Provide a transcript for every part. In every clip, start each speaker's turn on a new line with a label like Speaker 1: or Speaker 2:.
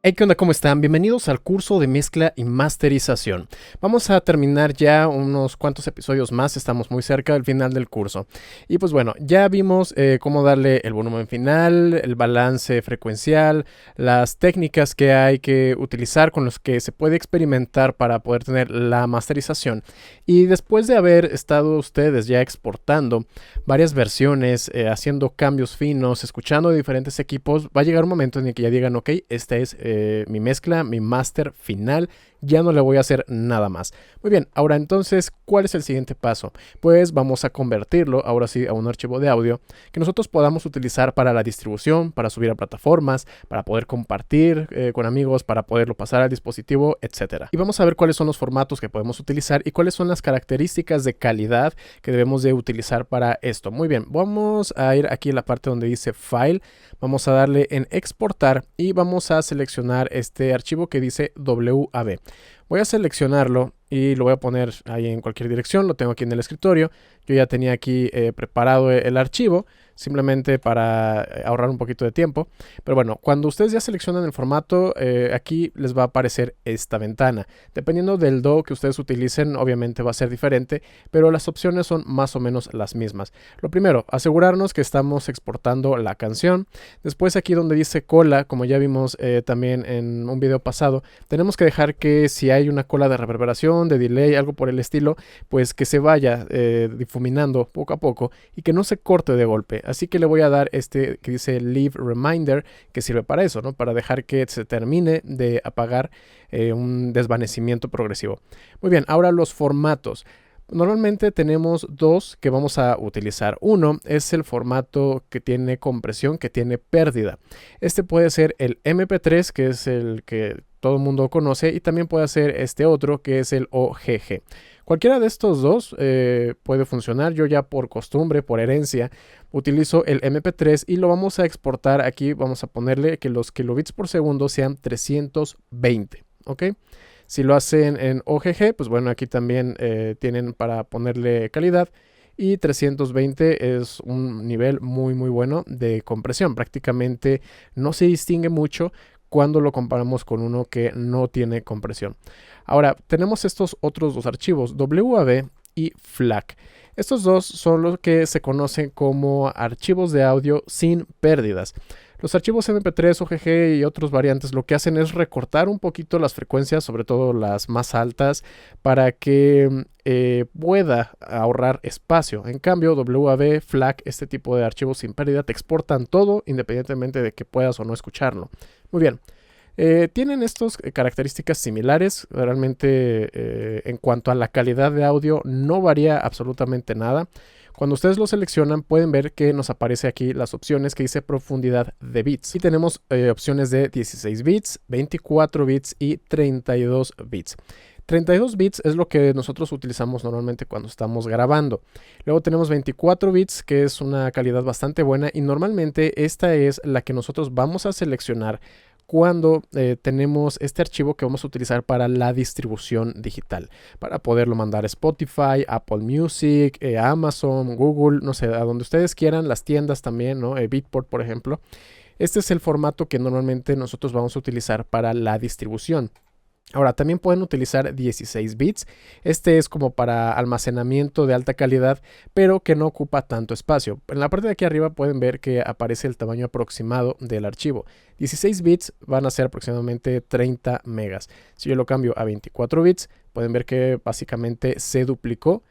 Speaker 1: Hey, ¿qué onda? ¿Cómo están? Bienvenidos al curso de mezcla y masterización. Vamos a terminar ya unos cuantos episodios más, estamos muy cerca del final del curso. Y pues bueno, ya vimos cómo darle el volumen final, el balance frecuencial, las técnicas que hay que utilizar con los que se puede experimentar para poder tener la masterización. Y después de haber estado ustedes ya exportando varias versiones, haciendo cambios finos, escuchando de diferentes equipos, va a llegar un momento en el que ya digan, ok, esta es mi mezcla, mi máster final, ya no le voy a hacer nada más. Muy bien, ahora entonces, ¿cuál es el siguiente paso? Pues vamos a convertirlo ahora sí a un archivo de audio que nosotros podamos utilizar para la distribución, para subir a plataformas, para poder compartir con amigos, para poderlo pasar al dispositivo, etcétera. Y vamos a ver cuáles son los formatos que podemos utilizar y cuáles son las características de calidad que debemos de utilizar para esto. Muy bien, vamos a ir aquí a la parte donde dice File, vamos a darle en exportar y vamos a seleccionar este archivo que dice WAV. Voy a seleccionarlo y lo voy a poner ahí en cualquier dirección, lo tengo aquí en el escritorio. Yo ya tenía aquí preparado el archivo, simplemente para ahorrar un poquito de tiempo. Pero bueno, cuando ustedes ya seleccionan el formato, aquí les va a aparecer esta ventana. Dependiendo del DAW que ustedes utilicen, obviamente va a ser diferente, pero las opciones son más o menos las mismas. Lo primero, asegurarnos que estamos exportando la canción. Después aquí donde dice cola, como ya vimos también en un video pasado, tenemos que dejar que si hay una cola de reverberación, de delay, algo por el estilo, pues que se vaya difuminando poco a poco y que no se corte de golpe. Así que le voy a dar este que dice Leave Reminder, que sirve para eso, ¿no? Para dejar que se termine de apagar un desvanecimiento progresivo. Muy bien, ahora los formatos. Normalmente tenemos dos que vamos a utilizar. Uno es el formato que tiene compresión, que tiene pérdida. Este puede ser el MP3, que es el que todo el mundo conoce, y también puede ser este otro, que es el OGG. Cualquiera de estos dos puede funcionar. Yo ya por costumbre, por herencia, utilizo el MP3 y lo vamos a exportar aquí. Vamos a ponerle que los kilobits por segundo sean 320, ¿ok? Si lo hacen en OGG, pues bueno, aquí también tienen para ponerle calidad. Y 320 es un nivel muy bueno de compresión. Prácticamente no se distingue mucho cuando lo comparamos con uno que no tiene compresión. Ahora, tenemos estos otros dos archivos, WAV y FLAC. Estos dos son los que se conocen como archivos de audio sin pérdidas. Los archivos MP3, OGG y otros variantes lo que hacen es recortar un poquito las frecuencias, sobre todo las más altas, para que pueda ahorrar espacio. En cambio, WAV, FLAC, este tipo de archivos sin pérdida, te exportan todo independientemente de que puedas o no escucharlo. Muy bien. Tienen estas características similares. Realmente en cuanto a la calidad de audio no varía absolutamente nada. Cuando ustedes lo seleccionan pueden ver que nos aparece aquí las opciones que dice profundidad de bits. Y tenemos opciones de 16 bits, 24 bits y 32 bits. 32 bits es lo que nosotros utilizamos normalmente cuando estamos grabando. Luego tenemos 24 bits, que es una calidad bastante buena, y normalmente esta es la que nosotros vamos a seleccionar cuando tenemos este archivo que vamos a utilizar para la distribución digital, para poderlo mandar a Spotify, Apple Music, a Amazon, Google, no sé, a donde ustedes quieran, las tiendas también, ¿no? Beatport, por ejemplo. Este es el formato que normalmente nosotros vamos a utilizar para la distribución. Ahora, también pueden utilizar 16 bits. Este es como para almacenamiento de alta calidad, pero que no ocupa tanto espacio. En la parte de aquí arriba pueden ver que aparece el tamaño aproximado del archivo. 16 bits van a ser aproximadamente 30 megas. Si yo lo cambio a 24 bits, pueden ver que básicamente se duplicó.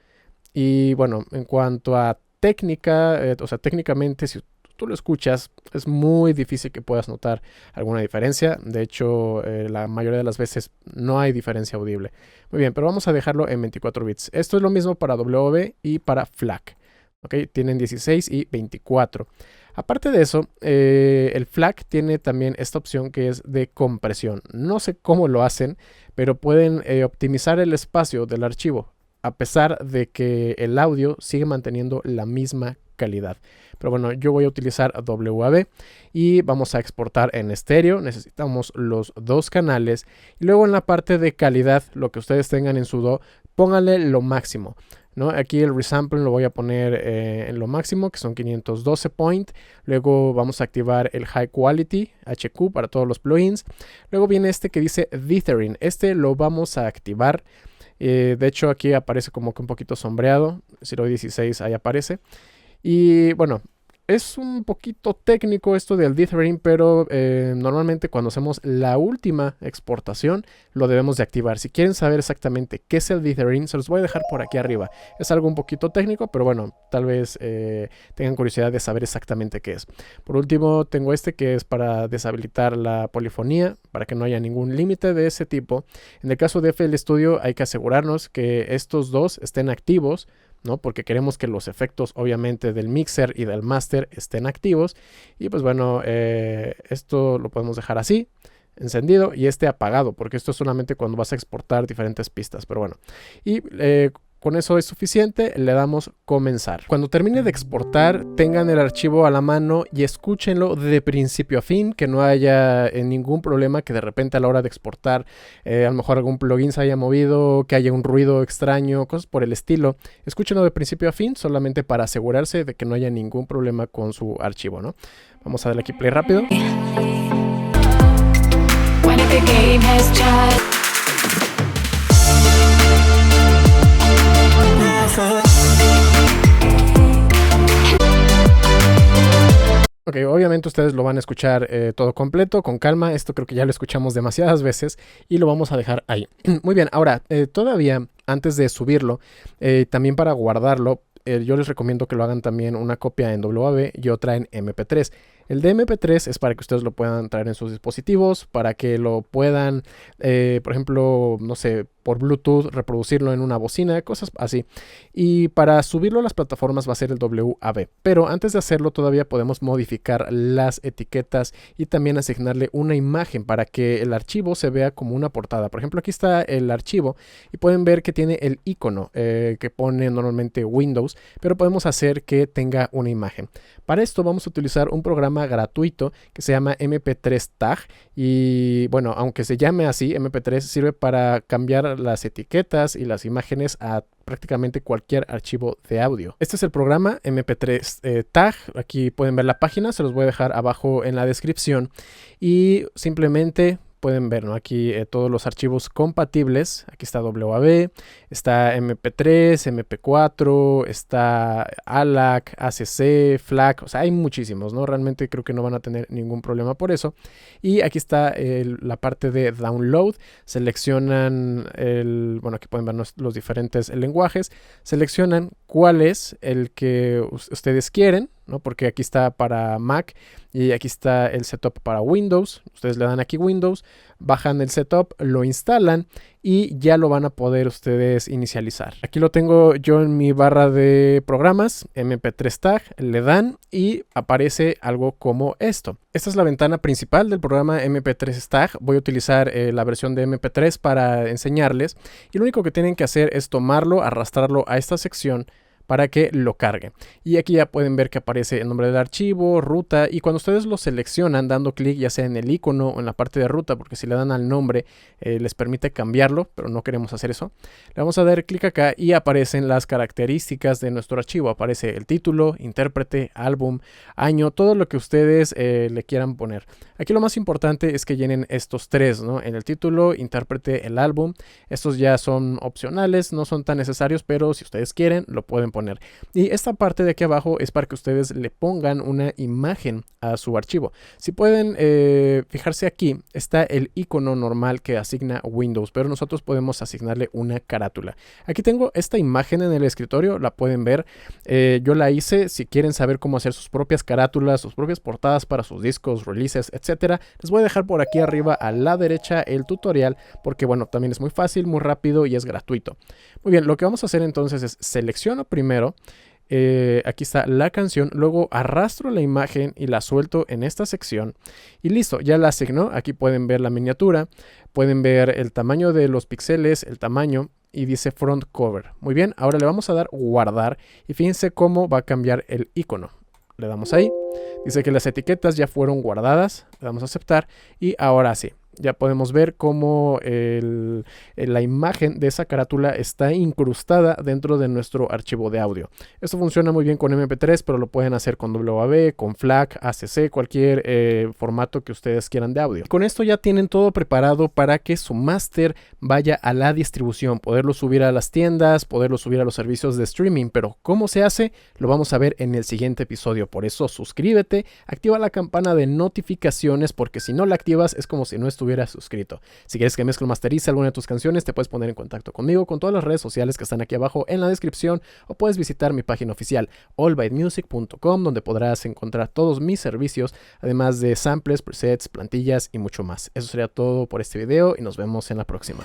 Speaker 1: Y bueno, en cuanto a técnica, o sea, técnicamente, si tú lo escuchas, es muy difícil que puedas notar alguna diferencia. De hecho, la mayoría de las veces no hay diferencia audible. Muy bien, pero vamos a dejarlo en 24 bits. Esto es lo mismo para WAV y para FLAC. ¿Okay? Tienen 16 y 24. Aparte de eso, el FLAC tiene también esta opción que es de compresión. No sé cómo lo hacen, pero pueden optimizar el espacio del archivo, a pesar de que el audio sigue manteniendo la misma calidad. Pero bueno, yo voy a utilizar WAV y vamos a exportar en estéreo. Necesitamos los dos canales y luego en la parte de calidad, lo que ustedes tengan en su DAW, pónganle lo máximo. ¿no? Aquí el resampling lo voy a poner en lo máximo, que son 512 point. Luego vamos a activar el High Quality, HQ, para todos los plugins. Luego viene este que dice Dithering. Este lo vamos a activar. De hecho, aquí aparece como que un poquito sombreado. 0.16 ahí aparece. Y bueno, es un poquito técnico esto del dithering, pero normalmente cuando hacemos la última exportación lo debemos de activar. Si quieren saber exactamente qué es el dithering, se los voy a dejar por aquí arriba. Es algo un poquito técnico, pero bueno, tal vez tengan curiosidad de saber exactamente qué es. Por último, tengo este que es para deshabilitar la polifonía, para que no haya ningún límite de ese tipo. En el caso de FL Studio hay que asegurarnos que estos dos estén activos, ¿no? Porque queremos que los efectos obviamente del mixer y del master estén activos. Y pues bueno, esto lo podemos dejar así, encendido, y este apagado, porque esto es solamente cuando vas a exportar diferentes pistas. Pero bueno, y con eso es suficiente, le damos comenzar. Cuando termine de exportar, tengan el archivo a la mano y escúchenlo de principio a fin, que no haya ningún problema, que de repente a la hora de exportar a lo mejor algún plugin se haya movido, que haya un ruido extraño, cosas por el estilo. Escúchenlo de principio a fin, solamente para asegurarse de que no haya ningún problema con su archivo, ¿no? Vamos a darle aquí play rápido. Ok, obviamente ustedes lo van a escuchar todo completo, con calma. Esto creo que ya lo escuchamos demasiadas veces y lo vamos a dejar ahí. Muy bien, ahora, todavía antes de subirlo, también para guardarlo, yo les recomiendo que lo hagan también una copia en WAV y otra en MP3. El de MP3 es para que ustedes lo puedan traer en sus dispositivos, para que lo puedan, por ejemplo, no sé, por Bluetooth, reproducirlo en una bocina, cosas así. Y para subirlo a las plataformas va a ser el WAV. Pero antes de hacerlo todavía podemos modificar las etiquetas y también asignarle una imagen para que el archivo se vea como una portada. Por ejemplo, aquí está el archivo y pueden ver que tiene el icono que pone normalmente Windows, pero podemos hacer que tenga una imagen. Para esto vamos a utilizar un programa gratuito que se llama MP3 Tag, y bueno, aunque se llame así, MP3 sirve para cambiar las etiquetas y las imágenes a prácticamente cualquier archivo de audio. Este es el programa MP3 Tag. Aquí pueden ver la página, se los voy a dejar abajo en la descripción y simplemente pueden ver, ¿no? Aquí todos los archivos compatibles. Aquí está WAV, está MP3, MP4, está ALAC, ACC, FLAC, o sea, hay muchísimos, ¿no? Realmente creo que no van a tener ningún problema por eso. Y aquí está la parte de download. Seleccionan bueno, aquí pueden ver los diferentes lenguajes. Seleccionan cuál es el que ustedes quieren, ¿no? Porque aquí está para Mac y aquí está el setup para Windows. Ustedes le dan aquí Windows, bajan el setup, lo instalan y ya lo van a poder ustedes inicializar. Aquí lo tengo yo en mi barra de programas, MP3 Tag, le dan y aparece algo como esto. Esta es la ventana principal del programa MP3 Tag. Voy a utilizar la versión de MP3 para enseñarles y lo único que tienen que hacer es tomarlo, arrastrarlo a esta sección para que lo cargue. Y aquí ya pueden ver que aparece el nombre del archivo, ruta, y cuando ustedes lo seleccionan dando clic ya sea en el icono o en la parte de ruta, porque si le dan al nombre les permite cambiarlo, pero no queremos hacer eso, le vamos a dar clic acá y aparecen las características de nuestro archivo. Aparece el título, intérprete, álbum, año, todo lo que ustedes le quieran poner. Aquí lo más importante es que llenen estos tres, ¿no? En el título, intérprete, el álbum. Estos ya son opcionales, no son tan necesarios, pero si ustedes quieren lo pueden poner. Y esta parte de aquí abajo es para que ustedes le pongan una imagen a su archivo. Si pueden fijarse, aquí está el icono normal que asigna Windows, pero nosotros podemos asignarle una carátula. Aquí tengo esta imagen en el escritorio, la pueden ver. Yo la hice. Si quieren saber cómo hacer sus propias carátulas, sus propias portadas para sus discos, releases, etcétera, les voy a dejar por aquí arriba a la derecha el tutorial, porque bueno, también es muy fácil, muy rápido y es gratuito. Muy bien, lo que vamos a hacer entonces es selecciono primero, aquí está la canción, luego arrastro la imagen y la suelto en esta sección y listo, ya la asignó. Aquí pueden ver la miniatura, pueden ver el tamaño de los píxeles, el tamaño, y dice front cover. Muy bien, ahora le vamos a dar guardar y fíjense cómo va a cambiar el icono. Le damos ahí, dice que las etiquetas ya fueron guardadas, le damos a aceptar y ahora sí. Ya podemos ver cómo la imagen de esa carátula está incrustada dentro de nuestro archivo de audio. Esto funciona muy bien con MP3, pero lo pueden hacer con WAV, con FLAC, ACC, cualquier formato que ustedes quieran de audio. Con esto ya tienen todo preparado para que su máster vaya a la distribución, poderlo subir a las tiendas, poderlo subir a los servicios de streaming, pero ¿cómo se hace? Lo vamos a ver en el siguiente episodio. Por eso suscríbete, activa la campana de notificaciones, porque si no la activas es como si no estuvieras suscrito. Si quieres que mezcle o masterice alguna de tus canciones, te puedes poner en contacto conmigo con todas las redes sociales que están aquí abajo en la descripción, o puedes visitar mi página oficial allbytemusic.com, donde podrás encontrar todos mis servicios, además de samples, presets, plantillas y mucho más. Eso sería todo por este video y nos vemos en la próxima.